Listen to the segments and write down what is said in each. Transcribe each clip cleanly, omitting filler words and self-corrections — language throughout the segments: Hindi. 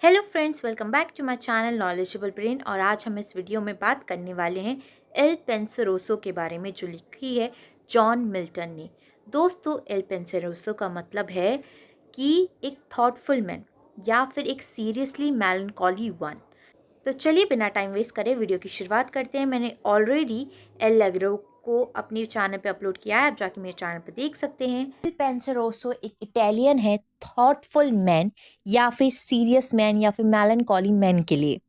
Hello friends, welcome back to my channel Knowledgeable Brain. और आज हम इस वीडियो में बात करने वाले हैं एल पेंसरोसो के बारे में, जो लिखी है जॉन मिल्टन ने। दोस्तों, एल पेंसरोसो का मतलब है कि एक थॉटफुल मैन या फिर एक सीरियसली मेलनकॉली वन। तो चलिए बिना टाइम वेस्ट करे वीडियो की शुरुआत करते हैं। मैंने ऑलरेडी एल लेग्रो को अपने चैनल पे अपलोड किया है, आप जाके मेरे चैनल पे देख सकते हैं। एल पेंसरोसो एक इटालियन है थॉटफुल मैन या फिर सीरियस मैन या फिर मेलनकॉली मैन के लिए।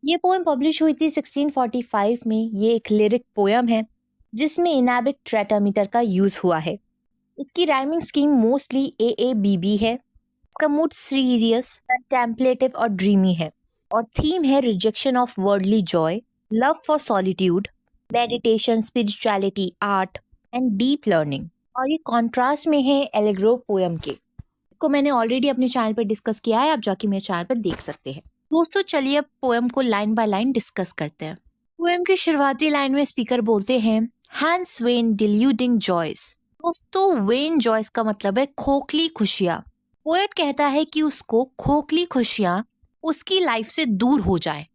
ये पोएम पब्लिश हुई थी 1645 में। ये एक लिरिक पोएम है जिसमें इनाबिक टेट्रामीटर का यूज हुआ है। इसकी राइमिंग स्कीम मोस्टली AABB है। इसका मूड सीरियस, कंटेम्पलेटिव और ड्रीमी है। और थीम है rejection of worldly Joy, love for solitude, meditation, spirituality, art and deep learning. और ये कॉन्ट्रास्ट में है एलेग्रो पोएम के। इसको मैंने ऑलरेडी अपने चैनल पर डिस्कस किया है, आप जाके मेरे चैनल पर देख सकते हैं। दोस्तों, चलिए अब पोएम को लाइन बाय लाइन डिस्कस करते हैं। पोएम की शुरुआती लाइन में स्पीकर बोलते हैं, हैंस वेन डिल्यूडिंग जॉयस। दोस्तों, वेन जॉयस का मतलब है खोखली खुशियां। पोएट कहता है कि उसको खोखली खुशियां उसकी लाइफ से दूर हो जाए।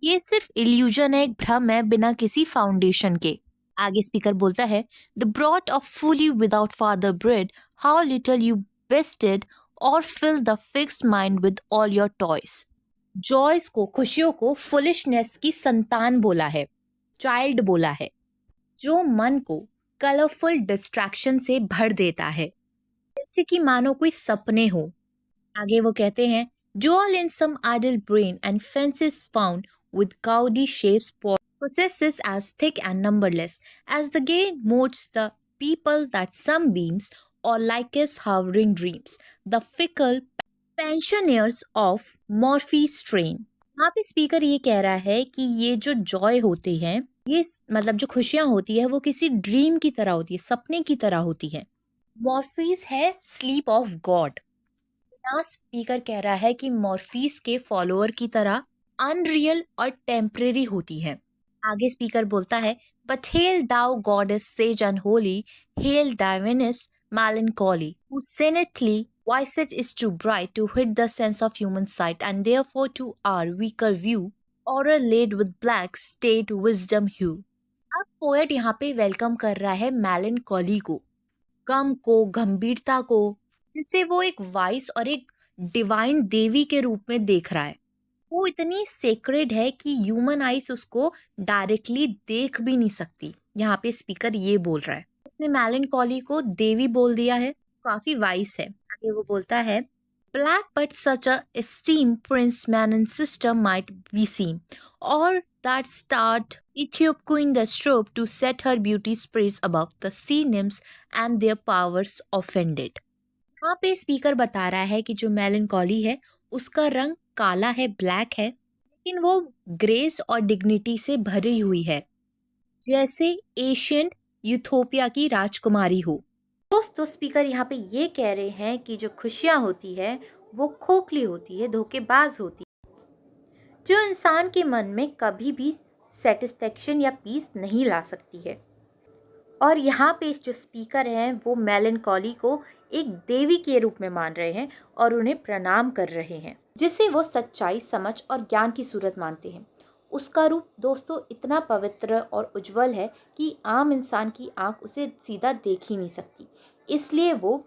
ये सिर्फ इल्यूजन है, एक भ्रम है बिना किसी फाउंडेशन के। आगे स्पीकर बोलता है, the brood of folly without father bred, how little you bestead or fill the fixed mind with all your toys. Joys को, खुशियों को फुलिशनेस की संतान बोला है, चाइल्ड बोला है, जो मन को कलरफुल डिस्ट्रैक्शन से भर देता है, जैसे कि मानो कोई सपने हो। आगे वो कहते हैं, dwell in some idle brain and fences found with gaudy shapes possesses as thick and numberless as the gay motes the people that sunbeams or like as hovering dreams, the fickle pensioners of Morphe's strain। यहाँ पे स्पीकर ये कह रहा है कि ये जो जॉय होते हैं, ये मतलब जो खुशियां होती है, वो किसी ड्रीम की तरह होती है, सपने की तरह होती है। मॉर्फीज है स्लीप ऑफ गॉड। यहाँ स्पीकर कह रहा है कि मॉर्फीज के फॉलोअर की तरह अनरियल और टेम्परेरी होती है। आगे स्पीकर बोलता है, but hail thou goddess sage unholy, hail divinest melancholy, whose saintly visage is too bright to hit the sense of human sight, and therefore to our weaker view, aura laid with black state wisdom hue। अब पोएट यहाँ पे वेलकम कर रहा है melancholy को, गम को, गंभीरता को, जिसे वो एक वाइस और एक डिवाइन देवी के रूप में देख रहा है। वो इतनी सेक्रेड है कि ह्यूमन आइज उसको डायरेक्टली देख भी नहीं सकती। यहाँ पे स्पीकर ये बोल रहा है, उसने मेलनकॉली को देवी बोल दिया है, काफी वाइस है। आगे वो बोलता है, black but such a esteem prince man and sister might beseem और that starred Ethiop queen the strobe to set her beauty's praise above the sea nymphs and their powers offended। यहाँ पे स्पीकर बता रहा है कि जो मेलनकॉली है उसका रंग काला है, ब्लैक है, लेकिन वो ग्रेस और डिग्निटी से भरी हुई है, जैसे एशियंट यूथोपिया की राजकुमारी हो। दोस्तों, स्पीकर यहाँ पे ये कह रहे हैं कि जो खुशियाँ होती है वो खोखली होती है, धोखेबाज होती है, जो इंसान के मन में कभी भी सेटिस्फेक्शन या पीस नहीं ला सकती है। और यहाँ पे जो स्पीकर हैं वो मेलनकॉली को एक देवी के रूप में मान रहे हैं और उन्हें प्रणाम कर रहे हैं, जिसे वो सच्चाई, समझ और ज्ञान की सूरत मानते हैं। उसका रूप दोस्तों इतना पवित्र और उज्जवल है कि आम इंसान की आंख उसे सीधा देख ही नहीं सकती। इसलिए वो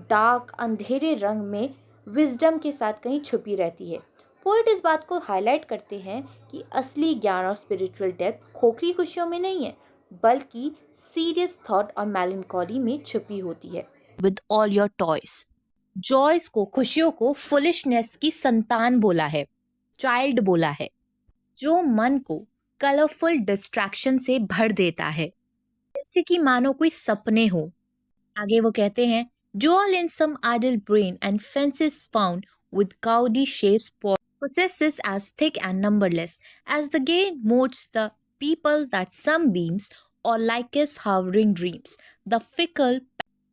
डार्क, अंधेरे रंग में विजडम के साथ कहीं छुपी रहती है। पोएट इस बात को हाईलाइट करते हैं कि असली ज्ञान और स्पिरिचुअल डेप्थ खोखली खुशियों में नहीं है, बल्कि सीरियस थॉट और मेलनकॉली में छुपी होती है। With all your toys. Joys को, खुशियों को फुलिशनेस की संतान बोला है, चाइल्ड बोला है, जो मन को कलरफुल डिस्ट्रैक्शन से भर देता है, जैसे कि मानो कोई सपने हो। आगे वो कहते हैं, dwell in some idle brain and fences found with gaudy shapes possesses as thick and numberless as the gay motes the people that sunbeams or like as hovering dreams, the fickle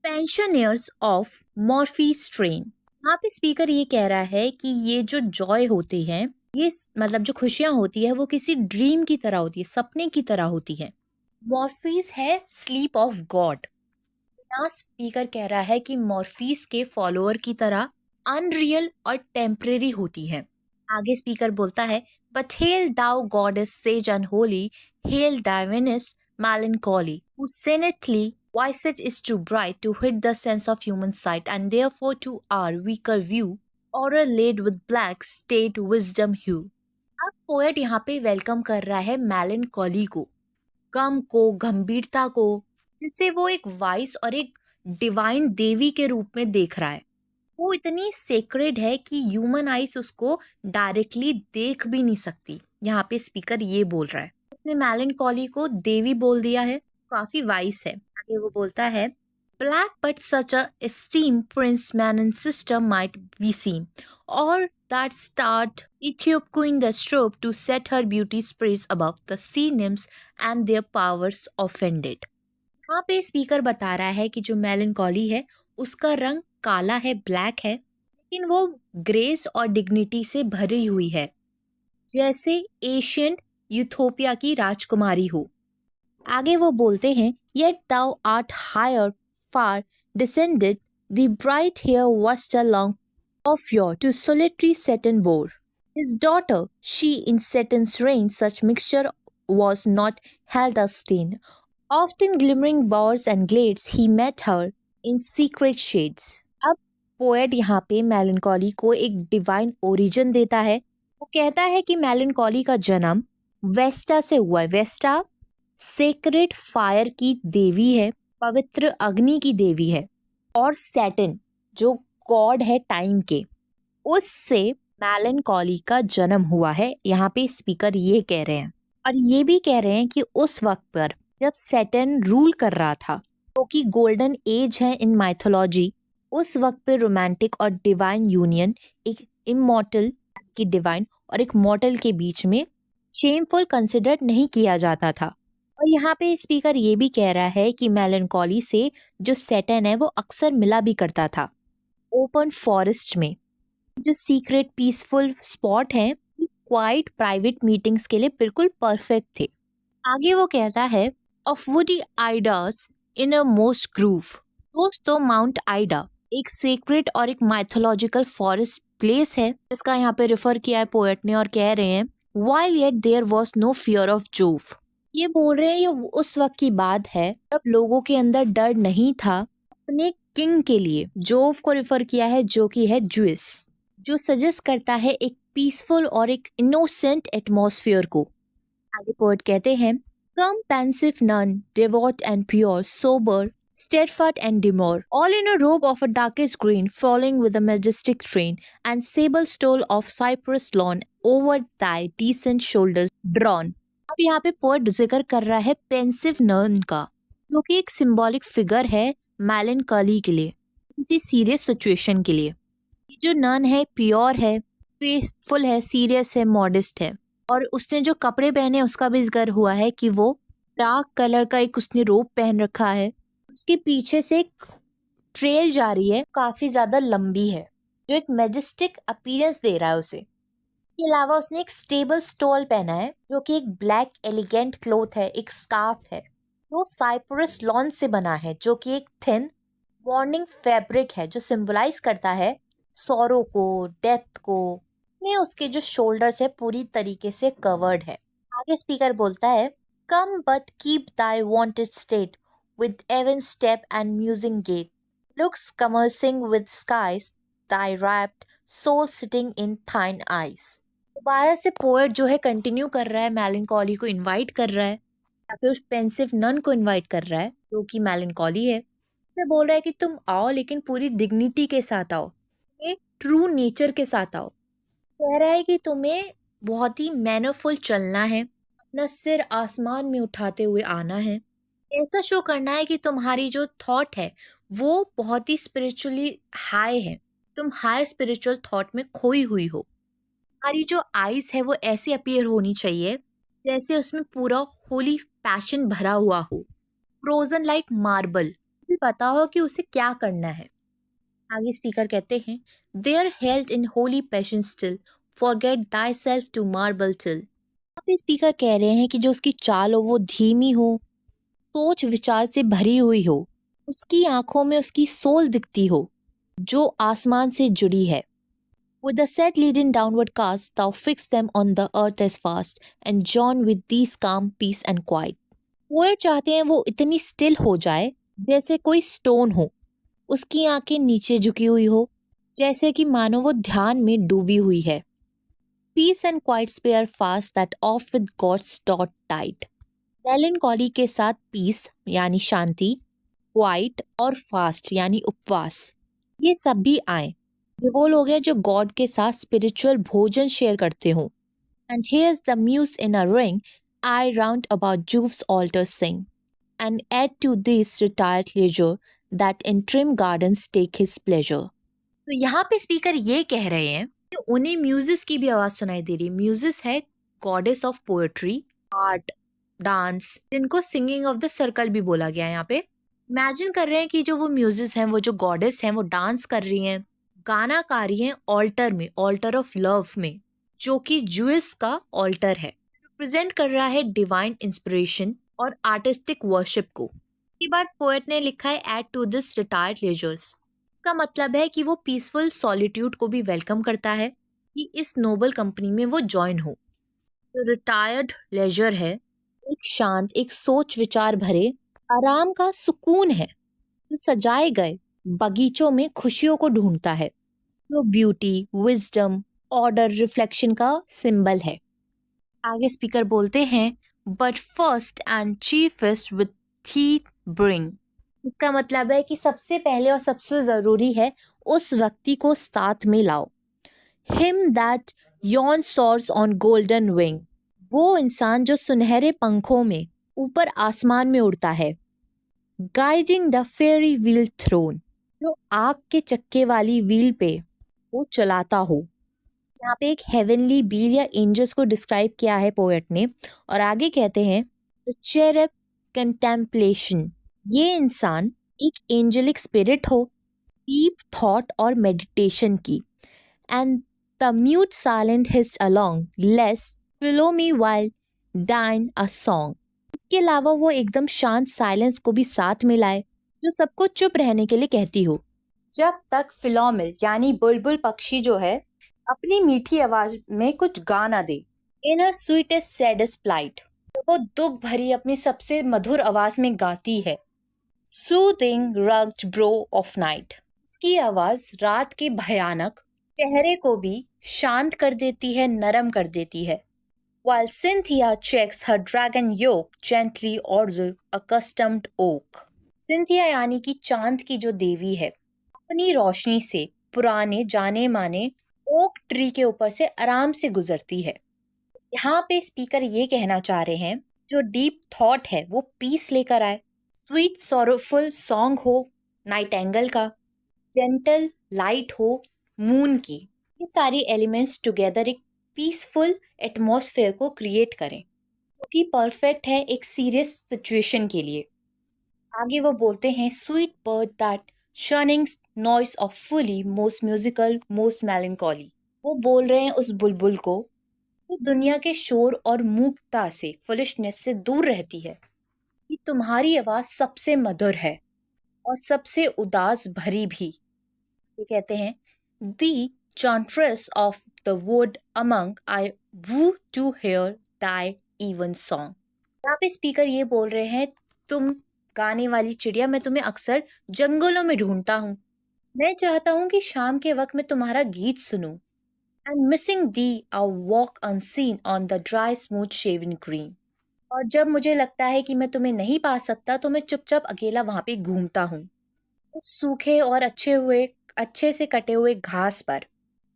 pensioners of Morphe's strain। यहाँ पे स्पीकर ये कह रहा है कि ये जो जॉय होते हैं, ये मतलब जो खुशियां होती है, वो किसी ड्रीम की तरह होती है, सपने की तरह होती है। मॉर्फीज है स्लीप ऑफ गॉड। यहाँ स्पीकर कह रहा है कि मॉर्फीज के फॉलोअर की तरह अनरियल और टेम्परेरी होती है, आगे स्पीकर बोलता है, but hail thou goddess sage and holy, hail divinest melancholy, whose saintly visage is too bright to hit the sense of human sight, and therefore to our weaker view, aura laid with black state wisdom hue. अब पोएट यहाँ पे वेलकम कर रहा है melancholy को, गम को, गंभीरता को, जिसे वो एक वाइस और एक डिवाइन देवी के रूप में देख रहा है। वो इतनी सेक्रेड है कि ह्यूमन आइज उसको डायरेक्टली देख भी नहीं सकती। यहाँ पे स्पीकर ये बोल रहा है, उसने मेलनकॉली को देवी बोल दिया है, काफी वाइस है। आगे वो बोलता है, black but such a esteem prince man and sister might beseem, or that starred Ethiop queen the strove to set her beauty's praise above the sea nymphs and their powers offended. यहाँ पे स्पीकर बता रहा है कि जो मेलनकॉली है उसका रंग काला है, ब्लैक है, लेकिन वो ग्रेस और डिग्निटी से भरी हुई है, जैसे एशियंट यूथोपिया की राजकुमारी हो। आगे वो बोलते हैं, yet thou art higher far descended, the bright hair Vesta along of your to solitary Saturn bore. His daughter, she in Saturn's reign, such mixture was not held a stain. Often glimmering bowers and glades, he met her in secret shades. अब पोएट यहाँ पे मेलनकॉली को एक डिवाइन ओरिजिन देता है। वो कहता है कि मेलनकॉली का जन्म वेस्टा से हुआ है। वेस्टा सेक्रेड फायर की देवी है, पवित्र अग्नि की देवी है, और सैटर्न जो गॉड है टाइम के, उससे मेलनकॉली का जन्म हुआ है। यहाँ पे स्पीकर ये कह रहे हैं, और ये भी कह रहे हैं कि उस वक्त पर जब सैटर्न रूल कर रहा था, जो कि गोल्डन एज है इन माइथोलॉजी, उस वक्त पे रोमांटिक और डिवाइन यूनियन, एक इमॉर्टल की डिवाइन और एक मॉर्टल के बीच में शेमफुल कंसिडर नहीं किया जाता था। और यहाँ पे स्पीकर ये भी कह रहा है कि मेलनकॉली से जो सैटर्न है वो अक्सर मिला भी करता था ओपन फॉरेस्ट में, जो सीक्रेट पीसफुल स्पॉट है, क्वाइट प्राइवेट मीटिंग्स के लिए बिल्कुल परफेक्ट थे। आगे वो कहता है, of woody Ida's in a most grove. दोस्तों, माउंट आइडा एक सीक्रेट और एक माइथोलॉजिकल फॉरेस्ट प्लेस है, जिसका यहाँ पे रेफर किया है पोएट ने, और कह रहे हैं, while yet there was no fear of Jove. ये बोल रहे हैं ये उस वक्त की बात है जब लोगों के अंदर डर नहीं था अपने किंग के लिए। जोव को रेफर किया है जो कि है ज्यूस, जो सजेस्ट करता है एक पीसफुल और एक इनोसेंट एटमॉस्फेयर को। आगे पोएट कहते हैं, कम pensive nun, devout and pure, sober, steadfast and demure, all in a robe of a darkest green, following with a majestic train, and sable stole of cypress lawn over thy decent shoulders drawn. अब यहाँ पे पोएट जिक्र कर रहा है पेंसिव नन का, जो कि एक सिंबॉलिक फिगर है मेलनकॉली के लिए, किसी सीरियस सिचुएशन के लिए। ये जो नन है प्योर है, पीसफुल है, सीरियस है, मॉडेस्ट है, और उसने जो कपड़े पहने उसका भी जिक्र हुआ है कि वो डार्क कलर का एक उसने रोब पहन रखा है। उसके पीछे से एक ट्रेल जा रही है, काफी ज्यादा लंबी है, जो एक मैजेस्टिक अपीयरेंस दे रहा है उसे। इसके अलावा उसने एक स्टेबल स्टोल पहना है, जो कि एक ब्लैक एलिगेंट क्लोथ है, एक स्कार्फ है, जो साइप्रस लॉन से बना है, जो कि एक थिन मॉर्निंग फैब्रिक है, जो सिंबलाइज करता है सॉरो को, डेप्थ को। में उसके जो शोल्डर्स है पूरी तरीके से कवर्ड है। आगे स्पीकर बोलता है, come but keep thy wonted state with even step and musing gait, looks commercing with skies, thy rapt soul sitting in thine eyes. दोबारा से पोएट जो है कंटिन्यू कर रहा है, मेलनकॉली को इनवाइट कर रहा है, या फिर उस पेंसिव नन को इनवाइट कर रहा है जो कि मेलनकॉली है। वो बोल रहा है कि तुम आओ, लेकिन पूरी डिग्निटी के साथ आओ, एक ट्रू नेचर के साथ आओ। कह रहा है कि तुम्हें बहुत ही मैनरफुल चलना है, अपना सिर आसमान में उठाते हुए आना है, ऐसा शो करना है कि तुम्हारी जो थॉट है वो बहुत ही स्पिरिचुअली हाई है, तुम हाई स्पिरिचुअल थॉट में खोई हुई हो। तुम्हारी जो आईज है वो ऐसे अपीयर होनी चाहिए जैसे उसमें पूरा होली पैशन भरा हुआ हो, फ्रोजन लाइक मार्बल, पता हो कि उसे क्या करना है। आगे स्पीकर कहते हैं, there held in holy passion still, forget thyself to marble till. यहाँ पे स्पीकर कह रहे हैं कि जो उसकी चाल हो वो धीमी हो, सोच विचार से भरी हुई हो, उसकी आंखों में उसकी सोल दिखती हो जो आसमान से जुड़ी है, With the set leading downward cast, thou fix them on the earth as fast, and John with these calm, peace and quiet. Poet चाहते हैं वो इतनी स्टिल हो जाए जैसे कोई स्टोन हो, उसकी आंखें नीचे झुकी हुई हो, जैसे कि मानो वो ध्यान में डूबी हुई है. Peace and quiet spare fast that off with God's taut tight. Melancholy के साथ पीस यानी शांति, क्वाइट और फास्ट यानी उपवास, ये सब भी आए. ये वो लोग हैं जो गॉड के साथ स्पिरिचुअल भोजन शेयर करते हों. And hears the muse in a ring, aye round about Jove's altar sing, and add to this retired leisure that in trim gardens take his pleasure. तो यहाँ पे स्पीकर ये कह रहे हैं कि उन्हें म्यूजिस की भी आवाज सुनाई दे रही है. म्यूजिस है goddess of poetry, art, dance, जिनको सिंगिंग ऑफ द सर्कल भी बोला गया है. यहाँ पे इमेजिन कर रहे हैं कि जो वो म्यूजिस हैं, वो जो गॉडेस हैं, वो डांस कर रही हैं, गाना गा रही हैं ऑल्टर में, ऑल्टर ऑफ लव में, जो कि ज्यूस का ऑल्टर है. रिप्रेजेंट कर रहा है डिवाइन इंस्पिरेशन और आर्टिस्टिक वर्शिप को. इसके बाद पोएट ने लिखा है add to this retired leisures. इसका मतलब है कि वो पीसफुल सॉलिट्यूड को भी वेलकम करता है कि इस नोबल कंपनी में वो ज्वाइन हो. जो रिटायर्ड लेजर है, एक शांत, एक सोच विचार भरे आराम का सुकून है, जो सजाए गए बगीचों में खुशियों को ढूंढता है, जो ब्यूटी, विजडम, ऑर्डर, रिफ्लेक्शन का सिंबल है. आगे स्पीकर बोलते हैं but first and chiefest with थी ब्रिंग. इसका मतलब है कि सबसे पहले और सबसे जरूरी है उस व्यक्ति को साथ में लाओ. Him that Yon source on golden wing. वो इंसान जो सुनहरे पंखों में ऊपर आसमान में उड़ता है. Guiding the fiery wheel throne. जो आग के चक्के वाली व्हील पे वो चलाता हो. यहाँ पे एक हेवनली बील या एंजल्स को डिस्क्राइब किया है पोएट ने. और आगे कहते हैं द चेरेब कंटेम्पलेशन. ये इंसान एक एंजेलिक स्पिरिट हो, डीप थॉट और मेडिटेशन की. And the mute silent hist along less Philomel while deign a song. इसके अलावा वो एकदम शांत साइलेंस को भी साथ में लाए, जो सबको चुप रहने के लिए कहती हो, जब तक फिलोमिल यानी बुलबुल पक्षी जो है अपनी मीठी आवाज में कुछ गा ना दे. इन हर स्वीटेस्ट सैडेस्ट प्लाइट. वो दुख भरी अपनी सबसे मधुर आवाज में गाती है. Soothing rugged bro of night. उसकी आवाज रात के भयानक चेहरे को भी शांत कर देती है, नरम कर देती है. While Cynthia checks her dragon yoke gently o'er the accustomed oak. Cynthia यानी कि चांद की जो देवी है, अपनी रोशनी से पुराने जाने माने ओक ट्री के ऊपर से आराम से गुजरती है. यहाँ पे स्पीकर ये कहना चाह रहे हैं जो डीप थॉट है वो पीस लेकर आए. स्वीट सॉरोफुल सॉन्ग हो नाइटेंगल का, जेंटल लाइट हो मून की. ये सारी एलिमेंट्स टुगेदर एक पीसफुल एटमॉस्फेयर को क्रिएट करें, जो कि परफेक्ट है एक सीरियस सिचुएशन के लिए. आगे वो बोलते हैं sweet bird that शनिंग noise of fully most musical most melancholy. वो बोल रहे हैं उस बुलबुल को जो दुनिया के शोर और मूकता से, फुलिशनेस से दूर रहती है, कि तुम्हारी आवाज सबसे मधुर है और सबसे उदास भरी भी. ये कहते हैं दी chantress of the wood among I woo to hear thy even song. यहाँ पे स्पीकर ये बोल रहे हैं तुम गाने वाली चिड़िया, मैं तुम्हें अक्सर जंगलों में ढूंढता हूँ. मैं चाहता हूँ कि शाम के वक्त मैं तुम्हारा गीत सुनूं. And missing thee I walk unseen on the dry smooth shaven green. और जब मुझे लगता है कि मैं तुम्हें नहीं पा सकता तो मैं चुपचाप अकेला वहां पे घूमता हूँ, उस सूखे और अच्छे से कटे हुए घास पर,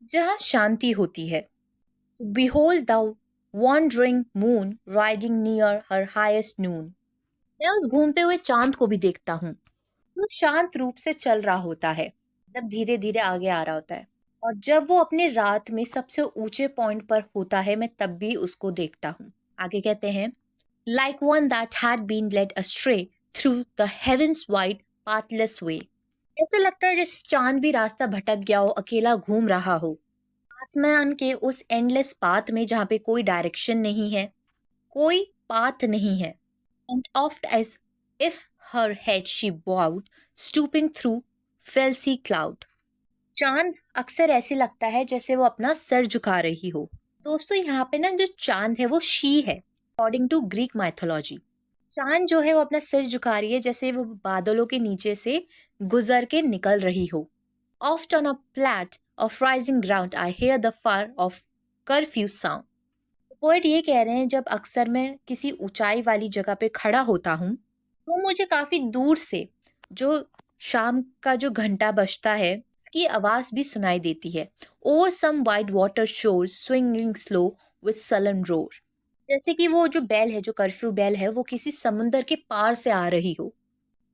जहाँ शांति होती है. Behold the wandering moon riding near her highest noon. मैं उस घूमते हुए चांद को भी देखता हूँ, जो शांत रूप से चल रहा होता है, जब धीरे धीरे आगे आ रहा होता है. और जब वो अपने रात में सबसे ऊंचे पॉइंट पर होता है, मैं तब भी उसको देखता हूँ. आगे कहते हैं like one that had been led astray through the heaven's wide pathless way. ऐसे लगता है जैसे चांद भी रास्ता भटक गया हो, अकेला घूम रहा हो आसमान के उस एंडलेस पाथ में, जहाँ पे कोई डायरेक्शन नहीं है, कोई पाथ नहीं है. And oft as if her head she bowed, stooping through felcy cloud. चांद अक्सर ऐसे लगता है जैसे वो अपना सर झुका रही हो। दोस्तों यहाँ पे ना जो चांद है वो शी है, अकॉर्डिंग टू ग्रीक माइथोलॉजी। चांद जो है वो अपना सिर झुका रही है जैसे वो बादलों के नीचे से गुजर के निकल रही हो। Oft on a flat of rising ground I hear the far off curfew sound. Poet ये कह रहे हैं जब अक्सर मैं किसी ऊंचाई वाली जगह पे खड़ा होता हूँ तो मुझे काफी दूर से जो शाम का जो घंटा बजता है उसकी आवाज भी सुनाई देती है। ओवर सम वाइड वाटर शोर swinging slow with sullen roar. जैसे कि वो जो बेल है, जो कर्फ्यू बेल है, वो किसी समुंदर के पार से आ रही हो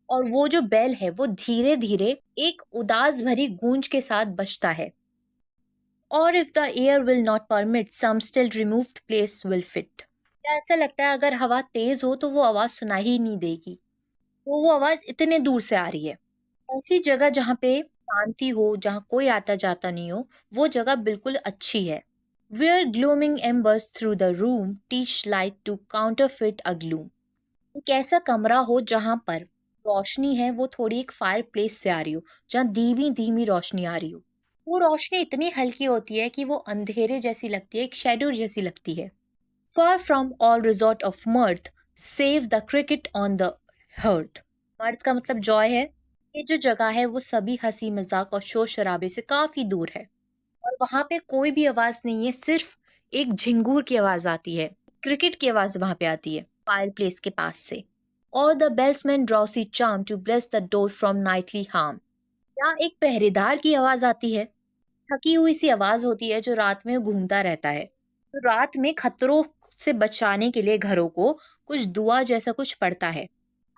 और वो जो बेल है वो धीरे धीरे एक उदास भरी गूंज के साथ बजता है। Or if the air will not permit some still removed place will fit. ऐसा लगता है अगर हवा तेज हो तो वो आवाज सुनाई ही नहीं देगी, तो वो आवाज इतने दूर से आ रही है। ऐसी जगह जहाँ पे शांति हो, जहाँ कोई आता जाता नहीं हो, वो जगह बिल्कुल अच्छी है। Where glowing embers through the room teach light to counterfeit a gloom. एक ऐसा कमरा हो जहाँ पर रोशनी है वो थोड़ी एक फायर प्लेस से आ रही हो, जहाँ धीमी धीमी रोशनी आ रही हो। वो रोशनी इतनी हल्की होती है कि वो अंधेरे जैसी लगती है, एक शेडो जैसी लगती है। Far from all resort of mirth save the cricket on the hearth. Mirth का मतलब जॉय है। ये जो जगह है वो सभी हंसी मजाक और शोर शराबे से काफी दूर है और वहां पे कोई भी आवाज नहीं है, सिर्फ एक झिंगूर की आवाज आती है, क्रिकेट की आवाज वहां पे आती है फायर प्लेस के पास से। और the bellman's drowsy charm to bless the door from nightly harm. या एक पहरेदार की आवाज आती है, थकी हुई सी आवाज होती है जो रात में घूमता रहता है, तो रात में खतरों से बचाने के लिए घरों को कुछ दुआ जैसा कुछ पड़ता है।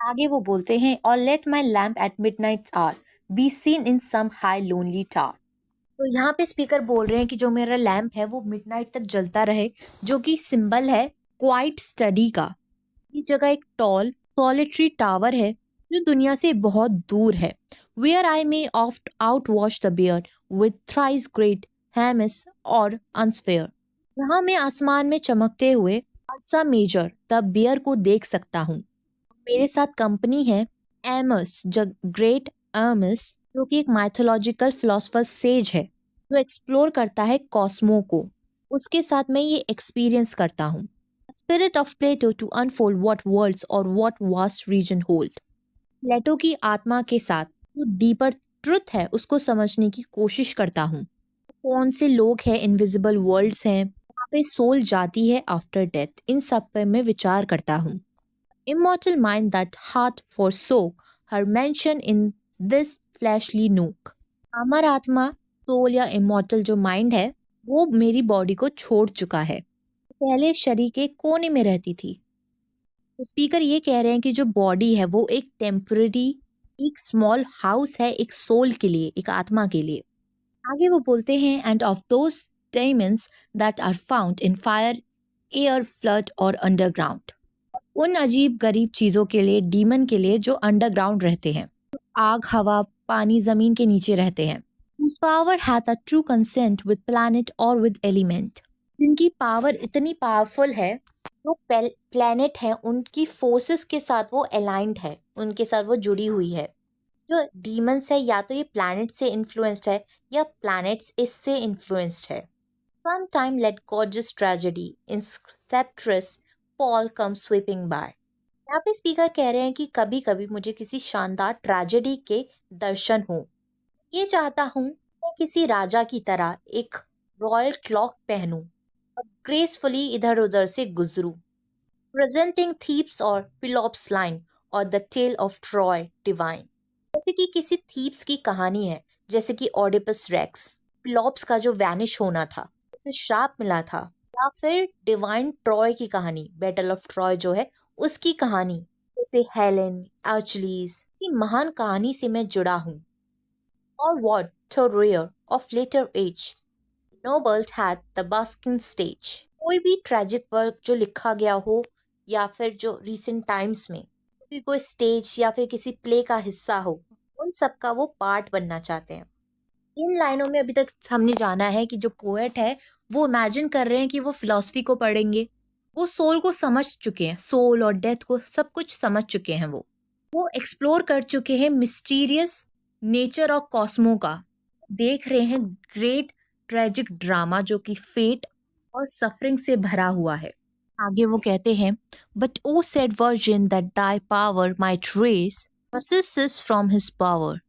आगे वो बोलते हैं, or let my lamp at midnight hour be seen in some high lonely tower. तो यहाँ पे स्पीकर बोल रहे हैं कि जो मेरा लैम्प है वो मिडनाइट तक जलता रहे, जो कि सिंबल है क्वाइट स्टडी का। ये जगह एक टॉल सॉलिटरी टावर है जो दुनिया से बहुत दूर है। Where I may oft out watch the Bear with thrice great Hermes or unsphere. यहाँ मैं आसमान में चमकते हुए अर्सा मेजर द बियर को देख सकता हूँ। मेरे साथ कंपनी है एमस, द ग्रेट एमस, जो कि एक माइथोलॉजिकल फिलोसफर सेज है जो एक्सप्लोर करता है कॉस्मो को। उसके साथ मैं ये एक्सपीरियंस करता हूँ। Spirit of Plato to unfold what worlds or what vast region hold. Plato की आत्मा के साथ जो डीपर ट्रुथ है उसको समझने की कोशिश करता हूँ। कौन से लोग हैं, इनविजिबल वर्ल्ड्स हैं, वहाँ पे सोल जाती है आफ्टर डेथ, इन सब पे मैं विचार करता हूँ। Immortal mind that hath forsook her mansion in this fleshly nook. अमर आत्मा, सोल या इमॉर्टल जो माइंड है वो मेरी बॉडी को छोड़ चुका है, पहले शरीर के कोने में रहती थी। तो स्पीकर ये कह रहे हैं कि जो बॉडी है वो एक टेम्पररी, एक स्मॉल हाउस है एक सोल के लिए, एक आत्मा के लिए। आगे वो बोलते हैं, and of those diamonds that are found in fire air flood or underground. उन अजीब गरीब चीजों के लिए, डीमन के लिए जो अंडरग्राउंड रहते हैं, आग हवा पानी जमीन के नीचे रहते हैं। whose power hath a true consent with planet or with element। जिनकी पावर इतनी पावरफुल है, जो प्लैनेट है उनकी फोर्सेस के साथ वो अलाइंड है, उनके साथ वो जुड़ी हुई है। जो डीमंस है या तो ये प्लैनेट से इन्फ्लुएंस्ड है या प्लैनेट्स इससे इन्फ्लुएंस्ड है। Sometime let gorgeous tragedy in sceptress Paul come sweeping by। यहाँ पे स्पीकर कह रहे हैं कि कभी कभी मुझे किसी शानदार ट्रेजेडी के दर्शन हो। ये चाहता हूँ मैं किसी राजा की तरह एक रॉयल क्लॉक पहनूं और ग्रेसफुली इधर उधर से गुजरूं, presenting Thebes or Pelops line or the tale of Troy divine. जैसे कि किसी थीप्स की कहानी है, जैसे कि ओडिपस रेक्स, पिलोप्स का जो वैनिश होना था, उसे श्राप मिला था, या फिर डिवाइन ट्रॉय की कहानी, बैटल ऑफ ट्रॉय जो है उसकी कहानी, जैसे हेलेन, अर्चलीज की महान कहानी से मैं जुड़ा हूँ। और what though rare of later age ennobled had the buskined stage. कोई भी ट्रेजिक वर्क जो लिखा गया हो या फिर जो रिसेंट टाइम्स में कोई स्टेज या फिर किसी प्ले का हिस्सा हो, उन सब का वो पार्ट बनना चाहते हैं। इन लाइनों में अभी तक हमने जाना है कि जो पोएट है वो इमेजिन कर रहे हैं कि वो फिलॉसफी को पढ़ेंगे, वो सोल को समझ चुके हैं, सोल और डेथ को सब कुछ समझ चुके हैं। वो एक्सप्लोर कर चुके हैं मिस्टीरियस नेचर ऑफ कॉस्मो का। देख रहे हैं ग्रेट ट्रेजिक ड्रामा जो कि फेट और सफरिंग से भरा हुआ है। आगे वो कहते हैं, but O sad virgin that thy power might raise persistence from his power.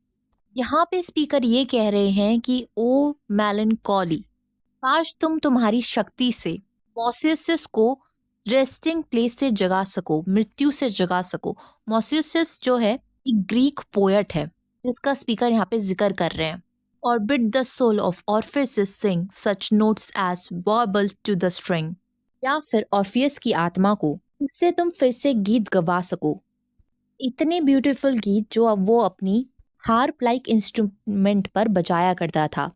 यहाँ पे स्पीकर ये कह रहे हैं कि ओ मेलनकॉली, काश तुम तुम्हारी शक्ति से मॉसियस को रेस्टिंग प्लेस से जगा सको, मृत्यु से जगा सको। मॉसियस जो है एक ग्रीक पोएट है जिसका स्पीकर यहाँ पे जिक्र कर रहे हैं। Or bid the soul of Orpheus sing such notes as warble to the string, या फिर ऑर्फियस की आत्मा को उससे तुम फिर से गीत गवा सको। इतने ब्यूटीफुल गीत जो अब वो अपनी हार्प लाइक इंस्ट्रूमेंट पर बजाया करता था।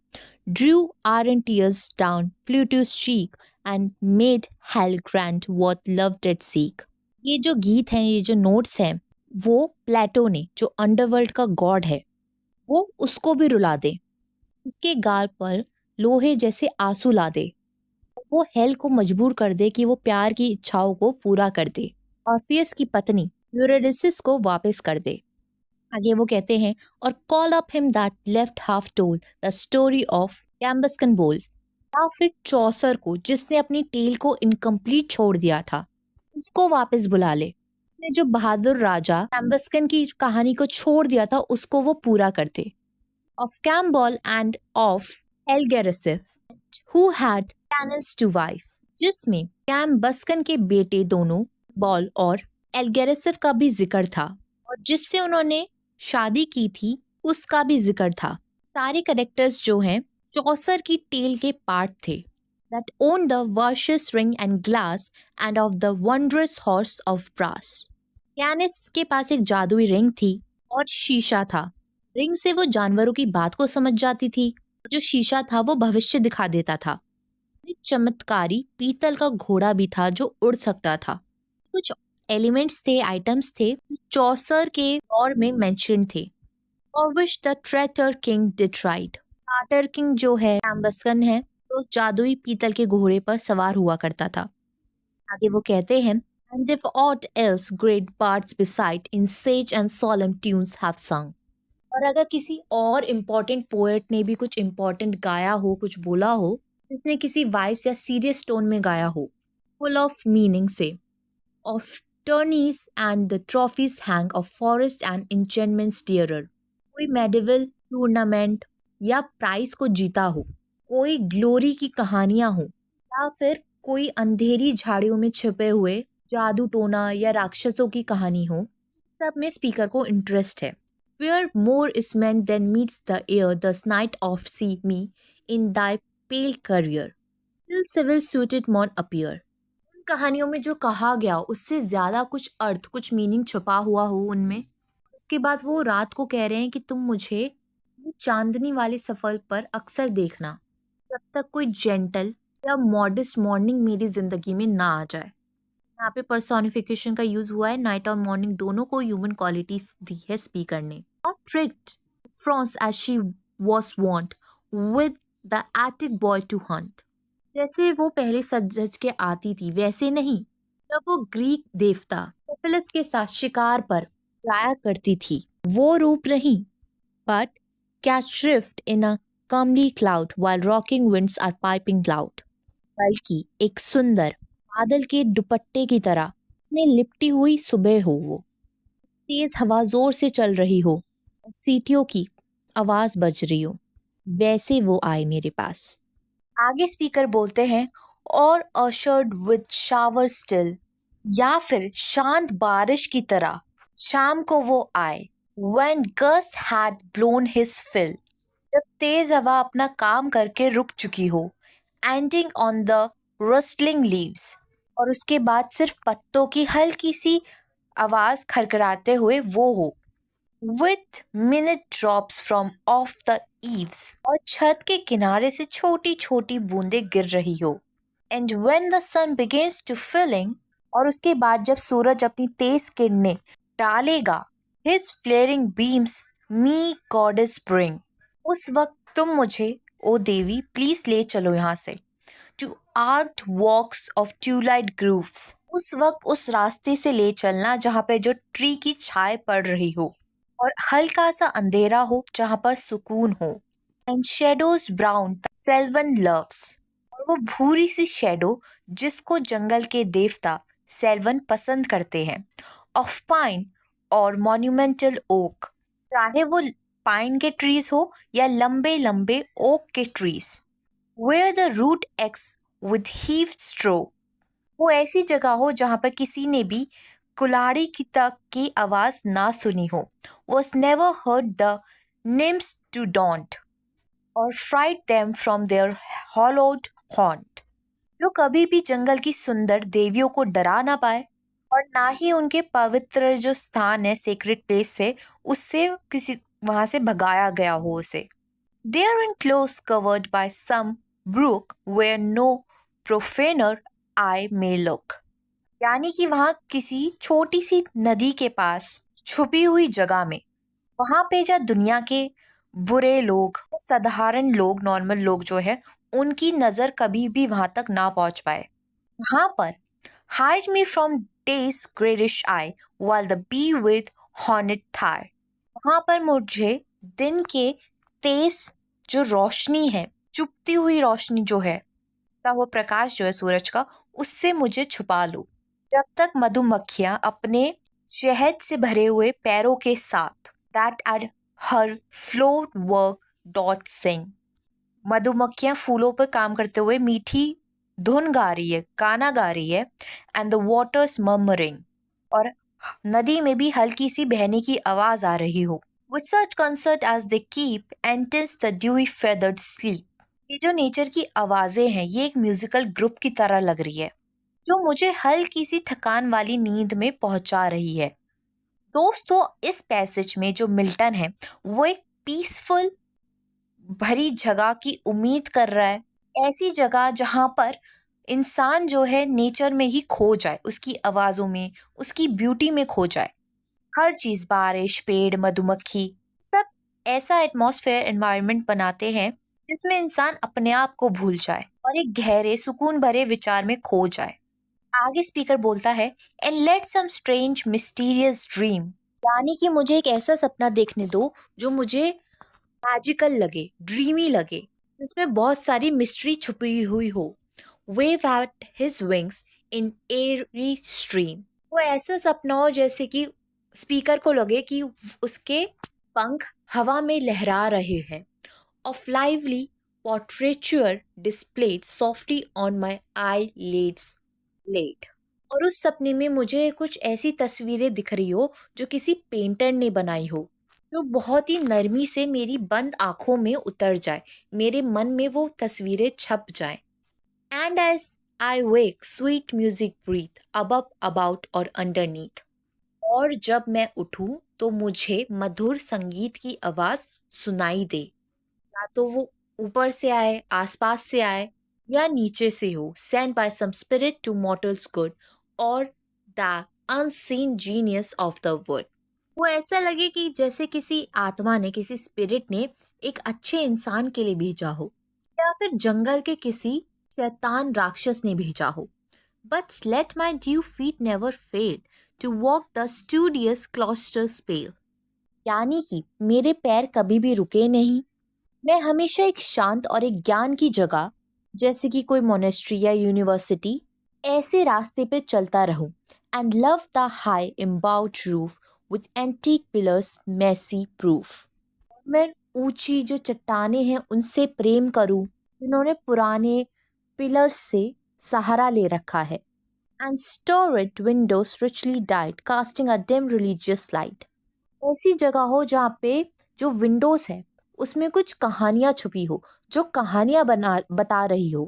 Drew iron tears down Pluto's cheek and made hell grant what love did seek. ये जो गीत हैं, ये जो नोट्स हैं, वो प्लेटो ने, जो अंडरवर्ल्ड का गॉड है, वो उसको भी रुला दे, उसके गाल पर लोहे जैसे आंसू ला दे, वो हेल को मजबूर कर दे कि वो प्यार की इच्छाओं को पूरा कर दे, ऑर्फियस की पत्नी यूरिडिसिस को वापस कर दे। आगे वो कहते हैं, or call up him that left half told the story of Cambuscan bold, या फिर चौसर को जिसने अपनी टेल को इनकम्प्लीट छोड़ दिया था, उसको वापस बुला ले। ने जो बहादुर राजा कैम्बस्कन की कहानी को छोड़ दिया था उसको वो पूरा कर दे। Of Camball and of Algarsife who had Canace to wife, जिसमें कैम्बस्कन के बेटे दोनों बॉल और एल्गेरिसिफ का भी जिक्र था, और जिससे उन्होंने शादी की थी उसका भी जिक्र था। सारे करेक्टर्स जो हैं चौसर की टेल के पार्ट थे। That owned the Varshis ring and glass and of the wondrous horse of brass. कैनिस के पास एक जादुई रिंग थी और शीशा था। रिंग से वो जानवरों की बात को समझ जाती थी, जो शीशा था वो भविष्य दिखा देता था। एक चमत्कारी पीतल का घोड़ा भी था जो उड़ सकता था। कुछ एलिमेंट्स थे, आइटम्स थे, चौसर के दौर में मेंशन थे। और which the traitor king did ride, tartar king जो है कैम्बस्कन है, तो उस जादुई पीतल के घोड़े पर सवार हुआ करता था। आगे वो कहते हैं, and if aught else great bards beside in sage and solemn tunes have sung। और अगर किसी और इम्पोर्टेंट पोएट ने भी कुछ इम्पोर्टेंट गाया हो, कुछ बोला हो, जिसने किसी वाइस या सीरियस टोन में गाया हो, फुल ऑफ मीनिंग से, of tourneys and the trophies hung of forests and enchantments drear, कोई मेडिवल टूर्नामेंट या प्राइज को जीता हो, कोई ग्लोरी की कहानियां हो, या फिर कोई अंधेरी झाड़ियों में छिपे हुए जादू टोना या राक्षसों की कहानी हो, सब में स्पीकर को इंटरेस्ट है। Where more is meant than meets the ear, does night of see me in thy pale career, till civil suited morn appear। उन कहानियों में जो कहा गया उससे ज्यादा कुछ अर्थ, कुछ मीनिंग छुपा हुआ हो उनमें। उसके बाद वो रात को कह रहे हैं कि तुम मुझे ये चांदनी वाले सफर पर अक्सर देखना, जब तक कोई जेंटल या मॉडेस्ट मॉर्निंग मेरी जिंदगी में ना आ जाए। यहाँ पे पर्सोनिफिकेशन का यूज हुआ है, नाइट और मॉर्निंग दोनों को ह्यूमन क्वालिटीज दी है स्पीकर ने। Not tricked frounce as she was wont with the Attic boy to hunt, जैसे वो पहले सज के आती थी वैसे नहीं, जब वो ग्रीक देवता ओफिलस के साथ शिकार पर जाया करती थी वो रूप नहीं, but catch श्रिफ्ट in a Kamli cloud while rocking winds are piping loud, बल्कि एक सुंदर बादल के दुपट्टे की तरह में लिपटी हुई सुबह हो, वो तेज हवा जोर से चल रही हो, सीटियों की आवाज बज रही हो, वैसे वो आए मेरे पास। आगे स्पीकर बोलते हैं, और असर्ड विद शावर स्टिल, या फिर शांत बारिश की तरह शाम को वो आए। When gust had blown his fill, जब तेज हवा अपना काम करके रुक चुकी हो, ending on the rustling leaves, और उसके बाद सिर्फ पत्तों की हल्की सी आवाज खड़खड़ाते हुए वो हो, with minute drops from off the eaves, और छत के किनारे से छोटी छोटी बूंदें गिर रही हो, and when the sun begins to filling, और उसके बाद जब सूरज अपनी तेज किरणें डालेगा, his flaring beams me goddess bring, उस वक्त तुम मुझे ओ देवी प्लीज ले चलो यहाँ से, to art walks of twilight grooves, उस वक्त उस रास्ते से ले चलना जहाँ पे जो ट्री की छाए पड़ रही हो और हल्का सा अंधेरा हो, जहाँ पर सुकून हो। And shadows brown Selvan loves, और वो भूरी सी शेडो जिसको जंगल के देवता सेल्वन पसंद करते हैं, ऑफ पाइन और मॉन्यूमेंटल ओक, चाहे वो पाइन के ट्रीज हो या लंबे लंबे ओक के trees, where the rude axe with heaved stroke, वो ऐसी जगह हो जहां पर किसी ने भी कुल्हाड़ी की तक की आवाज ना सुनी हो, was never heard the nymphs to daunt or fright them from their hollowed haunt, जो कभी भी जंगल की सुंदर देवियों को डरा ना पाए और ना ही उनके पवित्र जो स्थान है, सेक्रेट प्लेस है, उससे किसी वहां से भगाया गया हो उसे। They are enclosed covered by some brook where no profaner eye may look, यानी कि वहां किसी छोटी सी नदी के पास छुपी हुई जगह में, वहां पे जहाँ दुनिया के बुरे लोग, साधारण लोग, नॉर्मल लोग जो है, उनकी नजर कभी भी वहां तक ना पहुंच पाए, वहां पर hide me from day's grayish eye while the bee with hornet thigh, वहां पर मुझे दिन के तेज जो रोशनी है, चुपती हुई रोशनी जो है, का वो प्रकाश जो है सूरज का, उससे मुझे छुपा लो, जब तक मधुमक्खियां अपने शहद से भरे हुए पैरों के साथ that at her floor work dot sing, मधुमक्खियां फूलों पर काम करते हुए मीठी धुन गा रही है, गाना गा रही है, एंड द वाटर्स murmuring, और नदी में भी हल्की सी बहने की आवाज आ रही हो। With such concert as they keep entice the dewy feathered sleep, ये जो नेचर की आवाजें हैं, ये एक म्यूजिकल ग्रुप की तरह लग रही है जो मुझे हल्की सी थकान वाली नींद में पहुंचा रही है। दोस्तों, इस पैसेज में जो मिल्टन है वो एक पीसफुल भरी जगह की उम्मीद कर रहा है, ऐसी जगह जहां पर इंसान जो है नेचर में ही खो जाए, उसकी आवाजों में, उसकी ब्यूटी में खो जाए। हर चीज, बारिश, पेड़, मधुमक्खी, सब ऐसा एटमॉस्फेयर एनवायरनमेंट बनाते हैं जिसमें इंसान अपने आप को भूल जाए और एक गहरे सुकून भरे विचार में खो जाए। आगे स्पीकर बोलता है, and let some strange mysterious dream, यानी कि मुझे एक ऐसा सपना देखने दो जो मुझे मैजिकल लगे, ड्रीमी लगे, जिसमें बहुत सारी मिस्ट्री छुपी हुई हो। Wave out his wings in airy stream, वो ऐसा सपना हो जैसे कि स्पीकर को लगे कि उसके पंख हवा में लहरा रहे हैं। Of lively portraiture displayed softly on my eyelids laid, और उस सपने में मुझे कुछ ऐसी तस्वीरें दिख रही हो जो किसी पेंटर ने बनाई हो, जो बहुत ही नरमी से मेरी बंद आंखों में उतर जाए, मेरे मन में वो तस्वीरें छप जाएं। And as I wake sweet music breathe above about or underneath, और जब मैं उठूं तो मुझे मधुर संगीत की आवाज सुनाई दे, या तो वो ऊपर से आए, आसपास से आए, या नीचे से हो, sent by some spirit to mortals good or the unseen genius of the world, वो ऐसा लगे कि जैसे किसी आत्मा ने, किसी स्पिरिट ने एक अच्छे इंसान के लिए भेजा हो, या फिर जंगल के किसी शैतान राक्षस ने भेजा हो। But let my dew feet never fail to walk the studious cloister spale, यानी कि मेरे पैर कभी भी रुके नहीं, मैं हमेशा एक शांत और एक ज्ञान की जगह, जैसे कि कोई मोनेस्ट्री या यूनिवर्सिटी, ऐसे रास्ते पे चलता रहूं, and love the high embowed roof with antique pillars massy proof, मैं ऊंची जो चट्टाने हैं उनसे प्रेम करूं, जिन्होंने पुराने पिलर्स से सहारा ले रखा है, and storeyed Windows richly died casting a dim religious light, ऐसी जगह हो जहाँ पे जो विंडोज है उसमें कुछ कहानियां छुपी हो, जो कहानियां बता रही हो,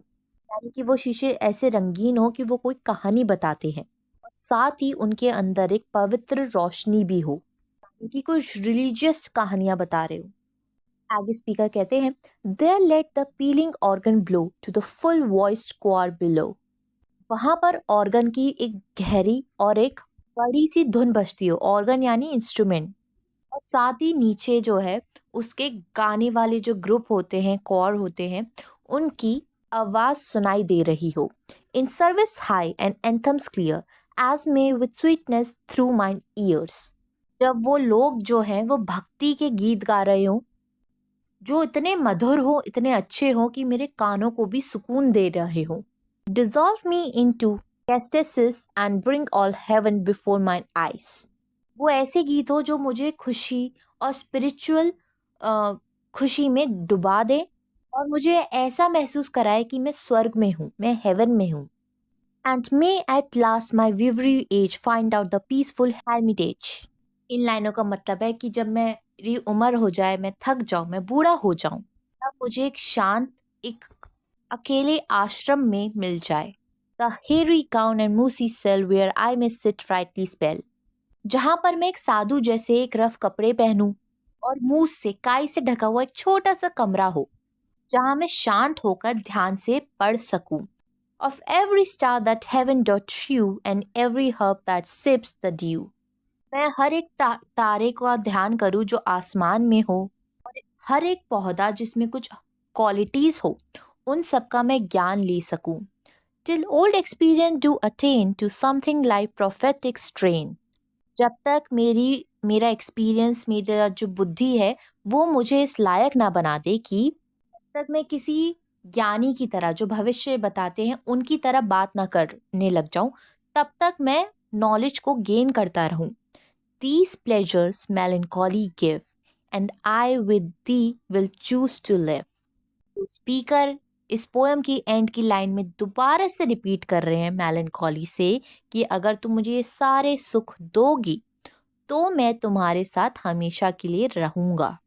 यानी कि वो शीशे ऐसे रंगीन हो कि वो कोई कहानी बताते हैं, और साथ ही उनके अंदर एक पवित्र रोशनी भी हो, यानी कि कुछ रिलीजियस कहानियां बता रहे हो। आगे स्पीकर कहते हैं, there let the pealing organ blow to the full voiced choir below, वहां पर ऑर्गन की एक गहरी और एक बड़ी सी धुन बजती हो, ऑर्गन यानी इंस्ट्रूमेंट, और साथ ही नीचे जो है उसके गाने वाले जो ग्रुप होते हैं, कॉर होते हैं, उनकी आवाज सुनाई दे रही हो। In service high and anthems clear as may with sweetness through mine ears, जब वो लोग जो हैं वो भक्ति के गीत गा रहे हो, जो इतने मधुर हो, इतने अच्छे हो कि मेरे कानों को भी सुकून दे रहे हो। Dissolve me into ecstasies and bring all heaven before my eyes. वो ऐसे गीत हो जो मुझे खुशी और स्पिरिचुअल खुशी में डुबा दे और मुझे ऐसा महसूस कराए कि मैं स्वर्ग में हूँ, मैं हेवन में हूँ। And may at last my weary age find out the peaceful hermitage। इन लाइनों का मतलब है कि जब मेरी उम्र हो जाए, मैं थक जाऊं, मैं बूढ़ा हो जाऊं, तब मुझे एक शांत, एक अकेले आश्रम में मिल जाए। The hairy gown and mossy cell where I may sit rightly spell. जहां पर मैं एक साधु जैसे एक रफ कपड़े पहनूं और मूस से काई से ढका हुआ एक छोटा सा कमरा हो, जहां मैं शांत होकर ध्यान से पढ़ सकूं। Of every star that heaven doth shew, and every herb that sips the dew। मैं हर एक तारे का ध्यान करूं जो आसमान में हो, और हर एक पौधा जिसमें कुछ क्वालिटीज हो, उन सब का मैं ज्ञान ले सकूं। Till old experience do attain to something like prophetic strain। जब तक मेरा एक्सपीरियंस, मेरा जो बुद्धि है, वो मुझे इस लायक ना बना दे कि तब तक मैं किसी ज्ञानी की तरह, जो भविष्य बताते हैं उनकी तरह बात ना करने लग जाऊं, तब तक मैं नॉलेज को गेन करता रहूं। These pleasures melancholy give, and I with thee will choose to live। तो स्पीकर इस पोएम की एंड की लाइन में दोबारा से रिपीट कर रहे हैं मेलनकॉली से कि अगर तुम मुझे ये सारे सुख दोगी तो मैं तुम्हारे साथ हमेशा के लिए रहूंगा।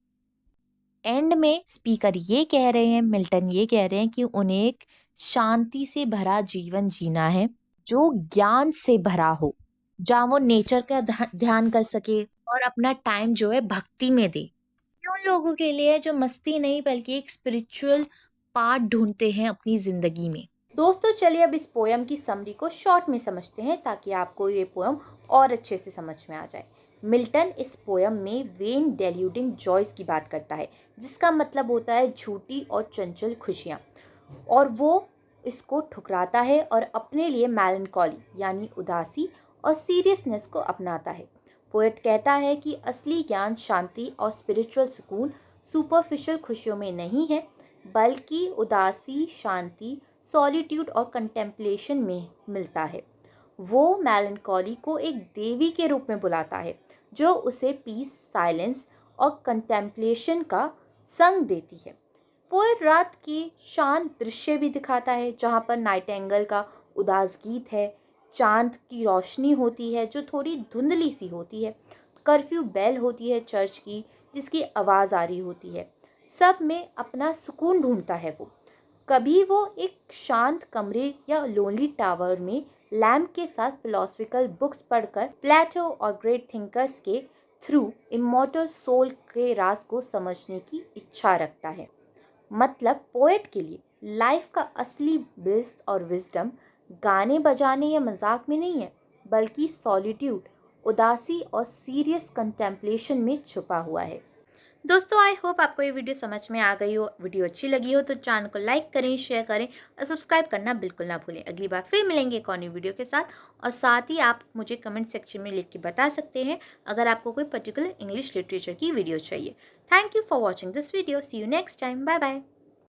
एंड में स्पीकर ये कह रहे हैं, मिल्टन ये कह रहे हैं कि उन्हें एक शांति से भरा जीवन जीना है जो ज्ञान से भरा हो, जहाँ वो नेचर का ध्यान कर सके और अपना टाइम जो है भक्ति में दे। ये उन लोगों के लिए है जो मस्ती नहीं बल्कि एक स्पिरिचुअल पार्ट ढूंढते हैं अपनी जिंदगी में। दोस्तों चलिए अब इस पोयम की समरी को शॉर्ट में समझते हैं ताकि आपको ये पोयम और अच्छे से समझ में आ जाए। मिल्टन इस पोयम में वेन डेल्यूडिंग जॉयस की बात करता है, जिसका मतलब होता है झूठी और चंचल खुशियाँ, और वो इसको ठुकराता है और अपने लिए मेलनकॉली यानी उदासी और सीरियसनेस को अपनाता है। पोएट कहता है कि असली ज्ञान, शांति और स्पिरिचुअल सुकून सुपरफिशियल खुशियों में नहीं है, बल्कि उदासी, शांति, सॉलिट्यूड और कंटेम्पलेशन में मिलता है। वो मेलनकॉली को एक देवी के रूप में बुलाता है जो उसे पीस, साइलेंस और कंटेम्पलेशन का संग देती है। पोएट रात की शांत दृश्य भी दिखाता है जहाँ पर नाइटेंगल का उदास गीत है, चांद की रोशनी होती है जो थोड़ी धुंधली सी होती है, कर्फ्यू बेल होती है चर्च की जिसकी आवाज़ आ रही होती है। सब में अपना सुकून ढूंढता है वो। कभी वो एक शांत कमरे या लोनली टावर में लैम्प के साथ फिलोसफिकल बुक्स पढ़कर प्लेटो और ग्रेट थिंकर्स के थ्रू इमॉर्टल सोल के राज को समझने की इच्छा रखता है। मतलब पोएट के लिए लाइफ का असली ब्लिस और विजडम गाने बजाने या मजाक में नहीं है, बल्कि सॉलिट्यूड, उदासी और सीरियस कंटेम्पलेशन में छुपा हुआ है। दोस्तों आई होप आपको ये वीडियो समझ में आ गई हो। वीडियो अच्छी लगी हो तो चैनल को लाइक करें, शेयर करें और सब्सक्राइब करना बिल्कुल ना भूलें। अगली बार फिर मिलेंगे एक और नई वीडियो के साथ, और साथ ही आप मुझे कमेंट सेक्शन में लिख के बता सकते हैं अगर आपको कोई पर्टिकुलर इंग्लिश लिटरेचर की वीडियो चाहिए। Thank you for watching this video. See you next time. Bye bye.